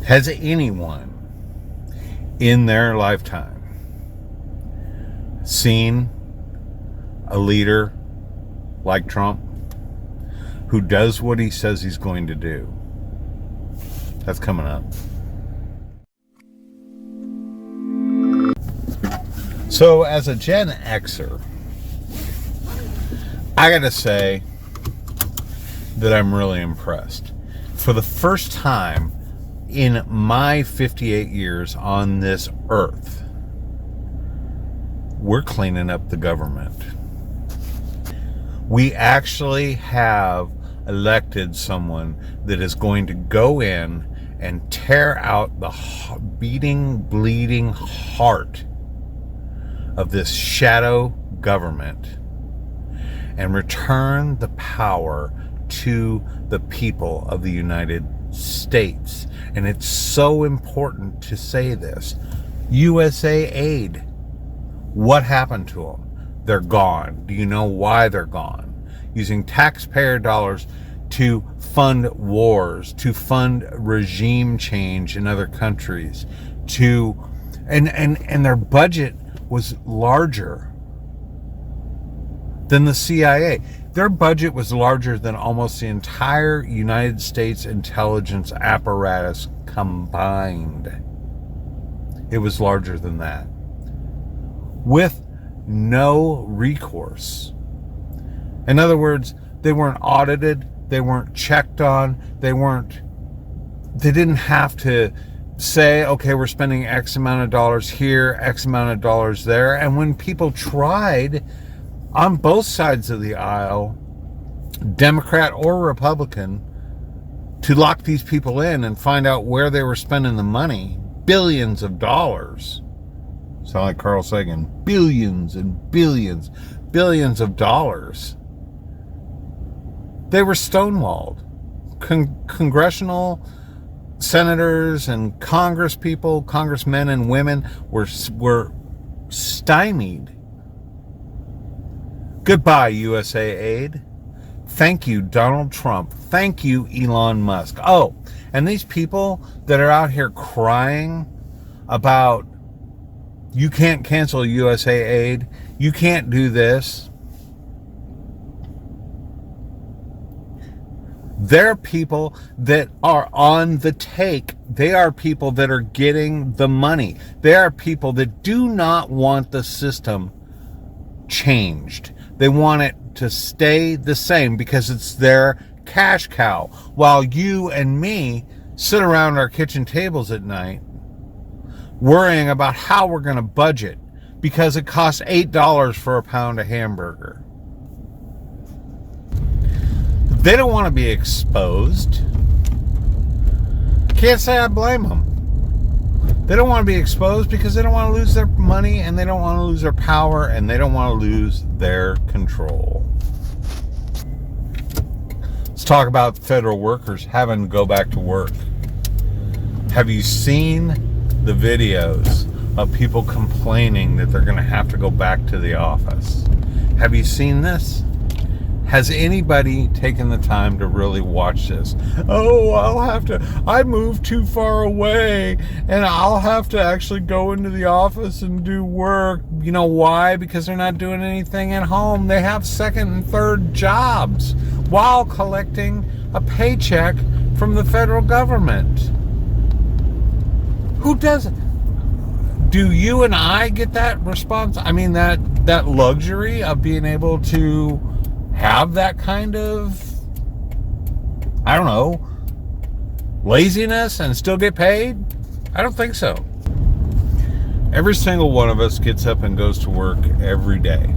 Has anyone in their lifetime seen a leader like Trump who does what he says he's going to do? That's coming up. So as a Gen Xer, I gotta say that I'm really impressed. For the first time in my 58 years on this earth, we're cleaning up the government. We actually have elected someone that is going to go in and tear out the beating, bleeding heart of this shadow government and return the power to the people of the United States. And it's so important to say this. USAID, what happened to them? They're gone. Do you know why they're gone? Using taxpayer dollars to fund wars, to fund regime change in other countries, and their budget was larger than the CIA. Their budget was larger than almost the entire United States intelligence apparatus combined. It was larger than that. With no recourse. In other words, they weren't audited, they weren't checked on, they didn't have to say, okay, we're spending X amount of dollars here, X amount of dollars there. And when people tried on both sides of the aisle, Democrat or Republican, to lock these people in and find out where they were spending the money, billions of dollars. Sound like Carl Sagan, billions and billions, billions of dollars. They were stonewalled. Congressional senators and congressmen and women were stymied. Goodbye, USAID. Thank you, Donald Trump. Thank you, Elon Musk. Oh, and these people that are out here crying about you can't cancel USAID, you can't do this. They're people that are on the take. They are people that are getting the money. They are people that do not want the system changed. They want it to stay the same because it's their cash cow. While you and me sit around our kitchen tables at night worrying about how we're going to budget because it costs $8 for a pound of hamburger. They don't want to be exposed. Can't say I blame them. They don't want to be exposed because they don't want to lose their money and they don't want to lose their power and they don't want to lose their control. Let's talk about federal workers having to go back to work. Have you seen the videos of people complaining that they're going to have to go back to the office? Have you seen this? Has anybody taken the time to really watch this? Oh, I moved too far away and I'll have to actually go into the office and do work. You know why? Because they're not doing anything at home. They have second and third jobs while collecting a paycheck from the federal government. Who doesn't? Do you and I get that response? I mean, that luxury of being able to have that kind of, I don't know, laziness and still get paid? I don't think so. Every single one of us gets up and goes to work every day.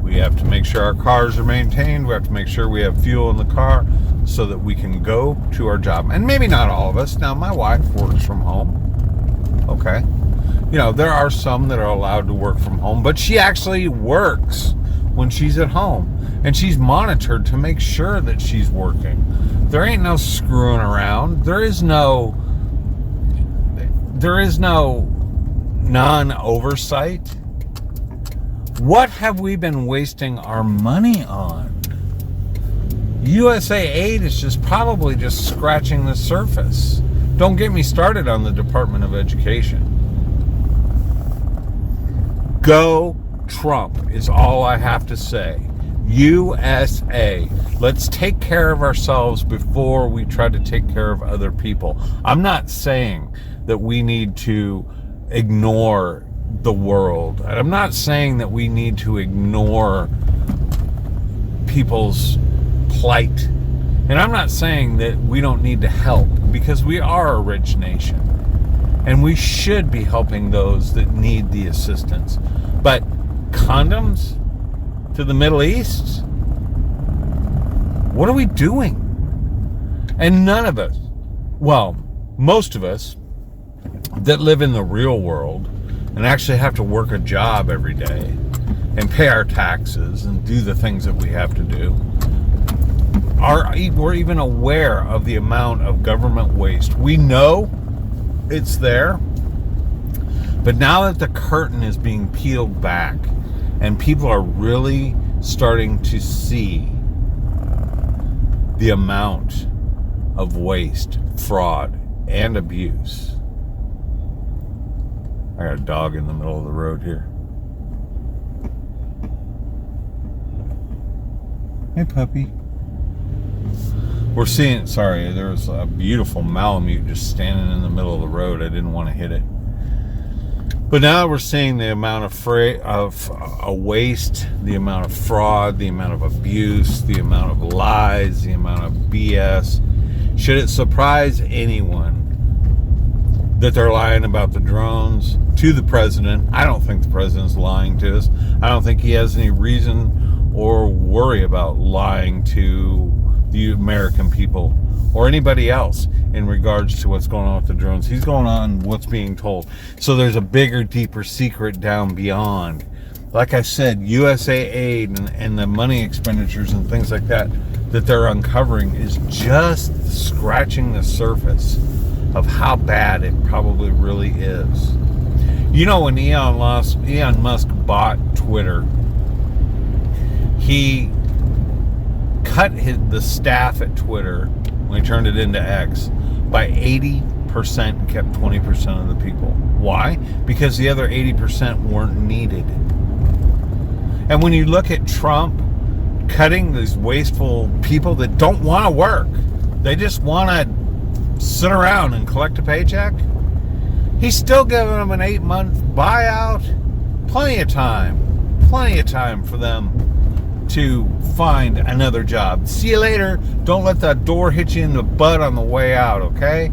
We have to make sure our cars are maintained. We have to make sure we have fuel in the car so that we can go to our job. And maybe not all of us. Now, my wife works from home. Okay. You know, there are some that are allowed to work from home, but she actually works when she's at home, and she's monitored to make sure that she's working. There ain't no screwing around. There is no non-oversight. What have we been wasting our money on? USAID is just probably just scratching the surface. Don't get me started on the Department of Education. Go Trump is all I have to say. USA. Let's take care of ourselves before we try to take care of other people. I'm not saying that we need to ignore the world. I'm not saying that we need to ignore people's plight. And I'm not saying that we don't need to help, because we are a rich nation and we should be helping those that need the assistance. But condoms to the Middle East? What are we doing? And none of us, well, most of us that live in the real world and actually have to work a job every day and pay our taxes and do the things that we have to do, we're even aware of the amount of government waste. We know it's there, but now that the curtain is being peeled back and people are really starting to see the amount of waste, fraud, and abuse. I got a dog in the middle of the road here. Hey, puppy. We're seeing, sorry, there was a beautiful Malamute just standing in the middle of the road. I didn't want to hit it. But now we're seeing the amount of waste, the amount of fraud, the amount of abuse, the amount of lies, the amount of BS. Should it surprise anyone that they're lying about the drones to the president? I don't think the president's lying to us. I don't think he has any reason or worry about lying to the American people or anybody else in regards to what's going on with the drones. He's going on what's being told. So there's a bigger, deeper secret down beyond. Like I said, USAID and the money expenditures and things like that they're uncovering is just scratching the surface of how bad it probably really is. You know, when Elon Musk bought Twitter, he cut the staff at Twitter when he turned it into X by 80% and kept 20% of the people. Why? Because the other 80% weren't needed. And when you look at Trump cutting these wasteful people that don't want to work, they just want to sit around and collect a paycheck, he's still giving them an 8-month buyout. Plenty of time for them to find another job. See you later. Don't let that door hit you in the butt on the way out, okay?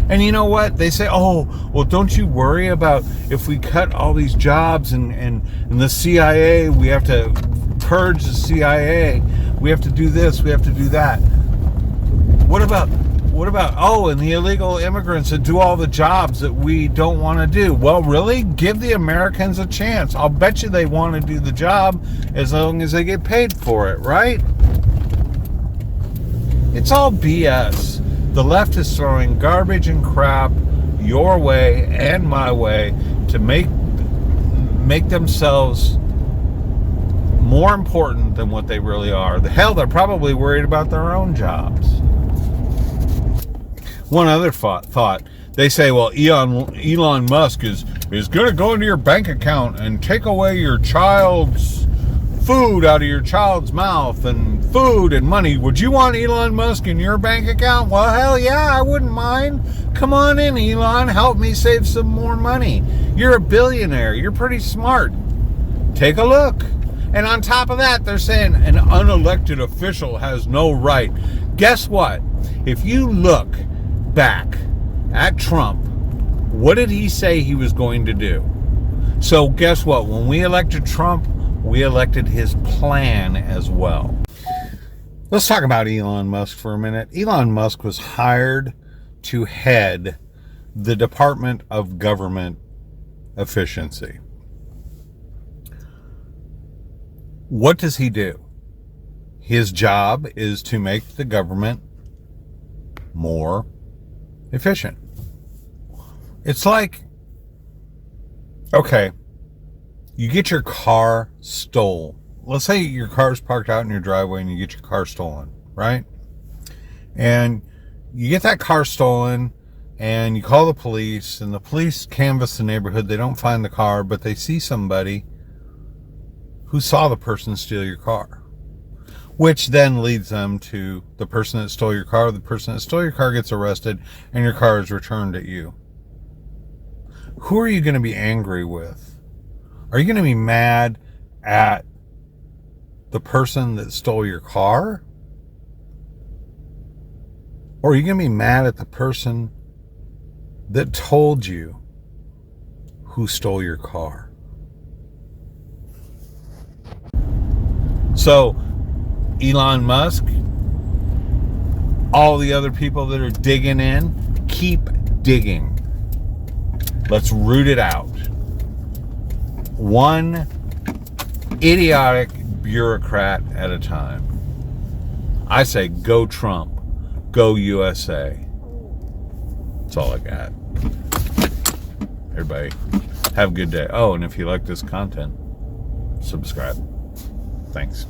And you know what? They say, oh, well, don't you worry about if we cut all these jobs and the CIA, we have to purge the CIA. We have to do this, we have to do that. What about, and the illegal immigrants that do all the jobs that we don't want to do? Well, really? Give the Americans a chance. I'll bet you they want to do the job as long as they get paid for it, right? It's all BS. The left is throwing garbage and crap your way and my way to make themselves more important than what they really are. The hell, they're probably worried about their own jobs. One other thought. They say, well, Elon Musk is going to go into your bank account and take away your child's food out of your child's mouth and food and money. Would you want Elon Musk in your bank account? Well, hell yeah, I wouldn't mind. Come on in, Elon. Help me save some more money. You're a billionaire. You're pretty smart. Take a look. And on top of that, they're saying an unelected official has no right. Guess what? If you look back at Trump, what did he say he was going to do? So guess what? When we elected Trump, we elected his plan as well. Let's talk about Elon Musk for a minute. Elon Musk was hired to head the Department of Government Efficiency. What does he do? His job is to make the government more efficient. It's like, okay, you get your car stolen, let's say your car's parked out in your driveway and you get your car stolen, right? And you get that car stolen and you call the police, and the police canvass the neighborhood. They don't find the car, but they see somebody who saw the person steal your car, which then leads them to the person that stole your car. The person that stole your car gets arrested and your car is returned at you. Who are you going to be angry with? Are you going to be mad at the person that stole your car? Or are you going to be mad at the person that told you who stole your car? So, Elon Musk, all the other people that are digging in, keep digging. Let's root it out. One idiotic bureaucrat at a time. I say go Trump, go USA. That's all I got. Everybody, have a good day. Oh, and if you like this content, subscribe. Thanks.